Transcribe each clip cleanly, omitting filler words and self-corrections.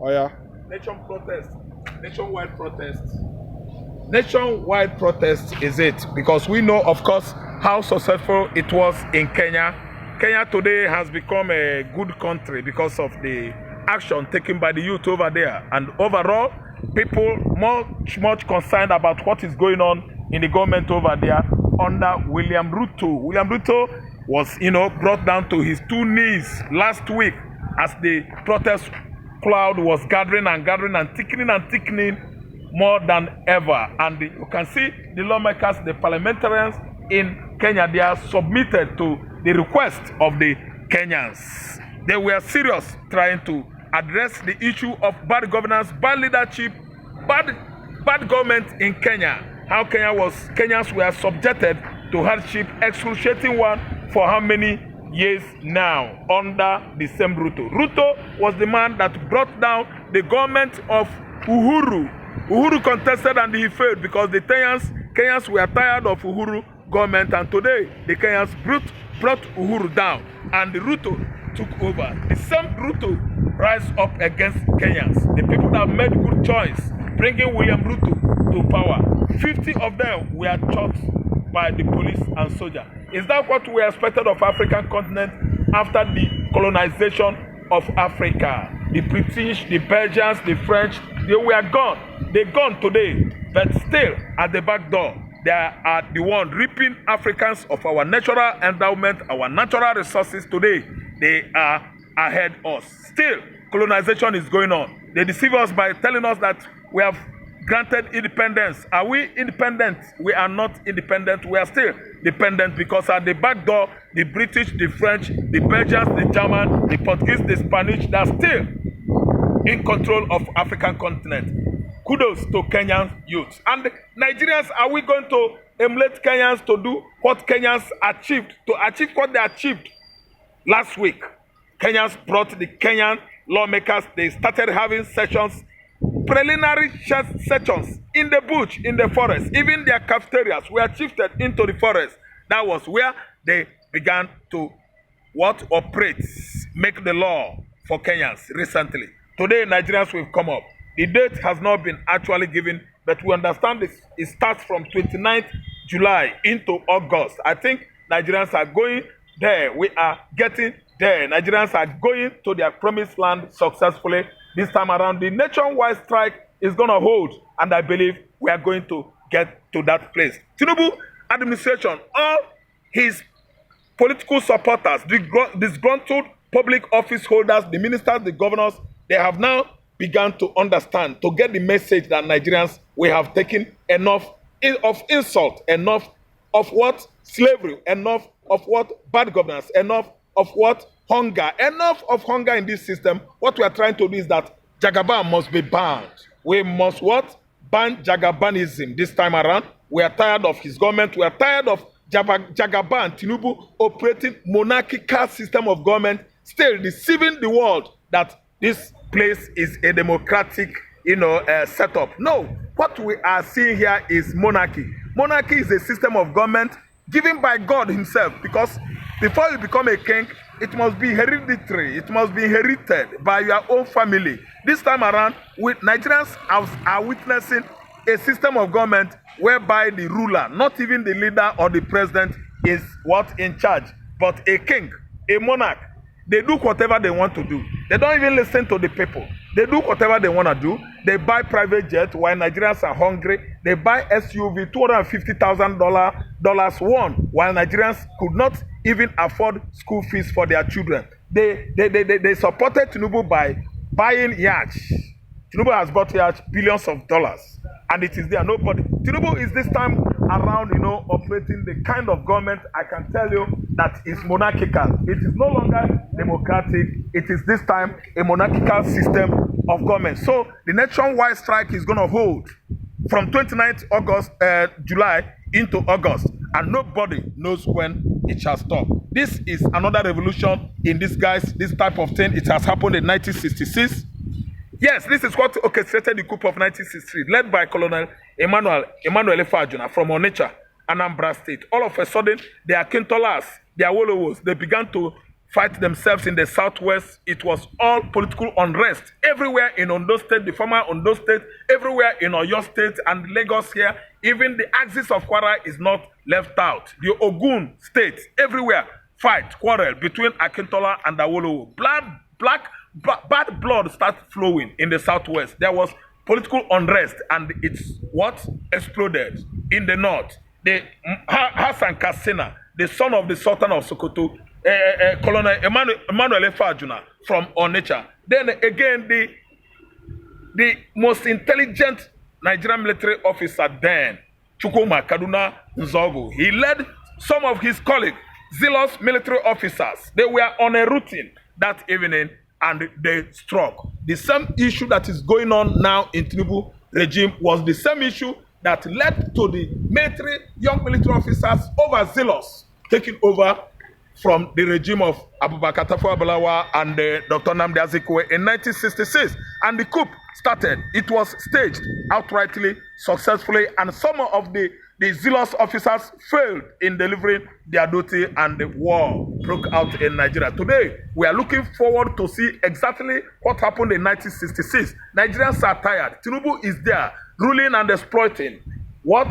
Oh yeah. Nation protest. Nationwide protest. Nationwide protest is it because we know, of course, how successful it was in Kenya. Kenya today has become a good country because of the action taken by the youth over there, and overall, people much concerned about what is going on in the government over there under William Ruto. William Ruto was, brought down to his two knees last week as the protest cloud was gathering and thickening more than ever. And you can see the lawmakers, the parliamentarians in Kenya, they are submitted to the request of the Kenyans. They were serious trying to address the issue of bad governance, bad leadership, bad government in Kenya. How Kenyans were subjected to hardship, excruciating one for how many years now under the same Ruto. Ruto was the man that brought down the government of Uhuru. Uhuru contested and he failed because the Kenyans were tired of Uhuru government, and today the Kenyans brought Uhuru down and the Ruto took over. The same Ruto rise up against Kenyans. The people that made good choice bringing William Ruto to power. 50 of them were shot by the police and soldier. Is that what we expected of African continent after the colonization of Africa? The British, the Belgians, the French, they were gone. They're gone today, but still at the back door, they are the one reaping Africans of our natural endowment, our natural resources today. They are ahead of us. Still, colonization is going on. They deceive us by telling us that we have granted independence. Are we independent? We are not independent. We are still dependent because at the back door, the British, the French, the Belgians, the German, the Portuguese, the Spanish, they are still in control of African continent. Kudos to Kenyan youth. And Nigerians, are we going to emulate Kenyans to do what Kenyans achieved, to achieve what they achieved last week? Kenyans brought the Kenyan lawmakers, they started having sessions, preliminary sessions in the bush, in the forest. Even their cafeterias were shifted into the forest. That was where they began to operate, make the law for Kenyans recently. Today, Nigerians will come up. The date has not been actually given, but we understand this. It starts from 29th July into August. I think Nigerians are going there. We are getting there. Nigerians are going to their promised land successfully. This time around, the nationwide strike is going to hold, and I believe we are going to get to that place. Tinubu administration, all his political supporters, the disgruntled public office holders, the ministers, the governors, they have now begun to understand, to get the message that Nigerians, we have taken enough of insult, enough of what slavery, enough of what bad governance, enough of what hunger, enough of hunger in this system. What we are trying to do is that Jagaban must be banned. We must what? Ban Jagabanism this time around. We are tired of his government. We are tired of Jagaban, Tinubu operating monarchical system of government, still deceiving the world that this place is a democratic, setup. No, what we are seeing here is monarchy. Monarchy is a system of government given by God himself, because before you become a king, it must be hereditary. It must be inherited by your own family. This time around, Nigerians are witnessing a system of government whereby the ruler, not even the leader or the president, is what in charge, but a king, a monarch. They do whatever they want to do. They don't even listen to the people. They do whatever they want to do. They buy private jets while Nigerians are hungry. They buy SUV, $250,000 one, while Nigerians could not even afford school fees for their children. They supported Tinubu by buying yachts. Tinubu has bought yachts, billions of dollars, and it is there. Nobody. Tinubu is this time around, operating the kind of government I can tell you that is monarchical. It is no longer democratic. It is this time a monarchical system of government. So the nationwide strike is going to hold from 29th July into August, and nobody knows when it shall stop. This is another revolution in disguise. This type of thing, it has happened in 1966. Yes, this is what orchestrated the coup of 1963, led by Colonel Emmanuel Efajuna from Onitsha, Anambra State. All of a sudden, their Kintolas, their Wolowos, they began to fight themselves in the southwest. It was all political unrest everywhere in Ondo State, the former Ondo State, everywhere in Oyo State and Lagos here. Even the axis of Kwara is not left out. The Ogun State, everywhere, fight, quarrel between Akintola and Awolowo. Bad blood started flowing in the southwest. There was political unrest and it's what? Exploded in the north. The Hassan Kassina, the son of the Sultan of Sokoto, Colonel Emmanuel Fajuna from Onitsha. Then again, the most intelligent Nigerian military officer then, Chukwuma Kaduna Nzogu, he led some of his colleagues, zealous military officers. They were on a routine that evening and they struck. The same issue that is going on now in Tinubu regime was the same issue that led to the young military officers overzealous taking over from the regime of Abubakar Tafawa Balewa and Dr. Nnamdi Azikiwe in 1966. And the coup started. It was staged outrightly, successfully, and some of the zealous officers failed in delivering their duty and the war broke out in Nigeria. Today, we are looking forward to see exactly what happened in 1966. Nigerians are tired. Tinubu is there, ruling and exploiting. What?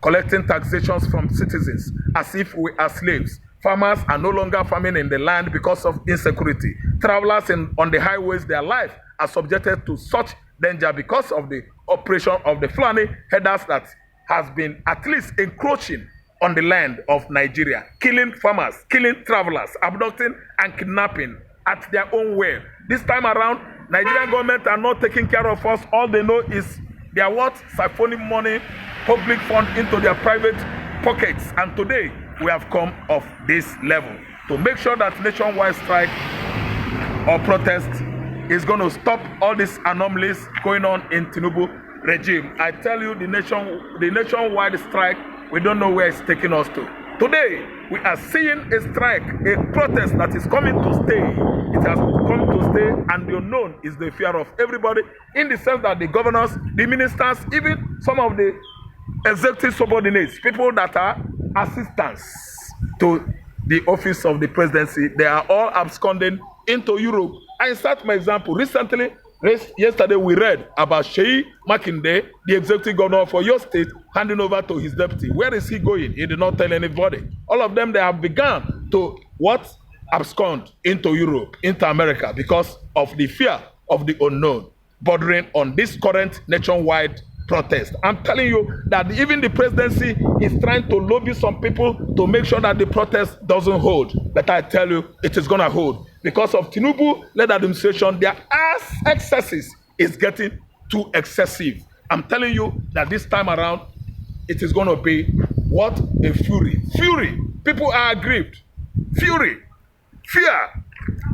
Collecting taxations from citizens as if we are slaves. Farmers are no longer farming in the land because of insecurity. Travelers on the highways, their lives are subjected to such danger because of the operation of the Fulani headers that has been at least encroaching on the land of Nigeria, killing farmers, killing travelers, abducting and kidnapping at their own will. This time around, Nigerian government are not taking care of us. All they know is they are what? Siphoning money, public fund into their private pockets. And today, we have come off this level to make sure that nationwide strike or protest is going to stop all these anomalies going on in Tinubu regime. I tell you, the nationwide strike, we don't know where it's taking us to. Today, we are seeing a strike, a protest that is coming to stay. It has come to stay, and the unknown is the fear of everybody, in the sense that the governors, the ministers, even some of the executive subordinates, people that are assistants to the office of the presidency, they are all absconding into Europe. I insert my example. Yesterday we read about Sheyi Makinde, the executive governor for your state, handing over to his deputy. Where is he going? He did not tell anybody. All of them, they have begun to what? Abscond into Europe, into America, because of the fear of the unknown, bordering on this current nationwide protest. I'm telling you that even the presidency is trying to lobby some people to make sure that the protest doesn't hold. But I tell you, it is going to hold. Because of Tinubu-led administration, their excesses is getting too excessive. I'm telling you that this time around, it is going to be what? A fury. Fury. People are aggrieved. Fury. Fear.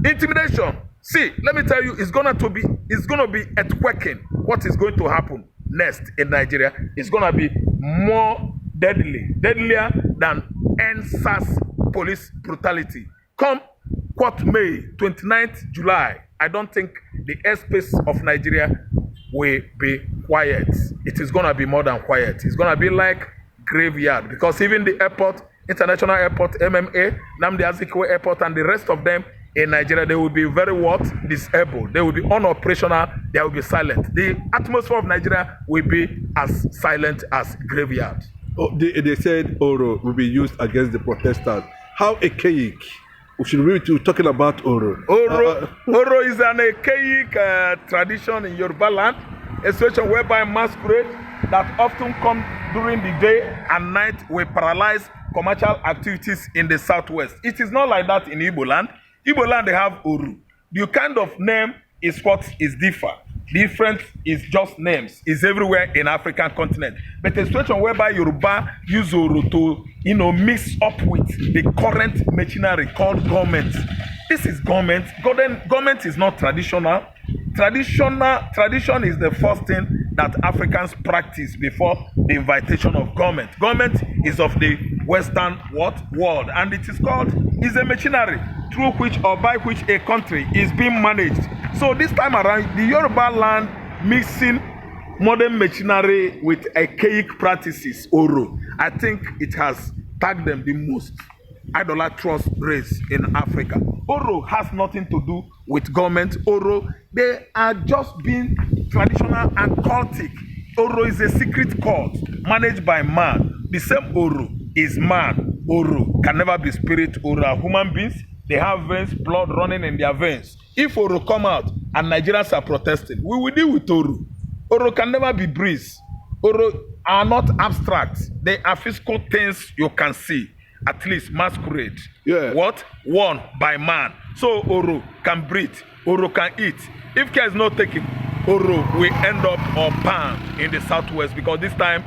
Intimidation. See, let me tell you, it's going to be earthquaking. What is going to happen next in Nigeria is going to be more deadlier than NSAS police brutality. Come what May, 29th July, I don't think the airspace of Nigeria will be quiet. It is going to be more than quiet. It's going to be like graveyard, because even the airport, international airport, MMA, Nnamdi Azikiwe airport, and the rest of them in Nigeria, they will be very what? Disabled. They will be unoperational. They will be silent. The atmosphere of Nigeria will be as silent as graveyard. Oh, they said Oro will be used against the protesters. How archaic? We should be talking about Oro. Oro is an archaic tradition in Yoruba land, a situation whereby masquerade that often come during the day and night will paralyze commercial activities in the southwest. It is not like that in Igbo land. Igbo land, they have Oru. The kind of name is what is different is just names. It's everywhere in African continent. But a situation whereby Yoruba use Oru to, mix up with the current machinery called government. This is government. Government is not traditional. Tradition is the first thing that Africans practice before the invitation of government. Government is of the Western world, and it is a machinery through which or by which a country is being managed. So this time around, the Yoruba land mixing modern machinery with archaic practices, Oro, I think it has tagged them the most. idolatrous race in Africa. Oro has nothing to do with government. Oro, they are just being traditional and cultic. Oro is a secret cult managed by man. The same Oro is man. Oro can never be spirit. Oro are human beings. They have veins, blood running in their veins. If Oro come out and Nigerians are protesting, we will deal with Oro. Oro can never be breeze. Oro are not abstract. They are physical things you can see. At least masquerade. Yeah. What? Worn by man. So Oro can breathe. Oro can eat. If care is not taken, Oro will end up on pan in the southwest because this time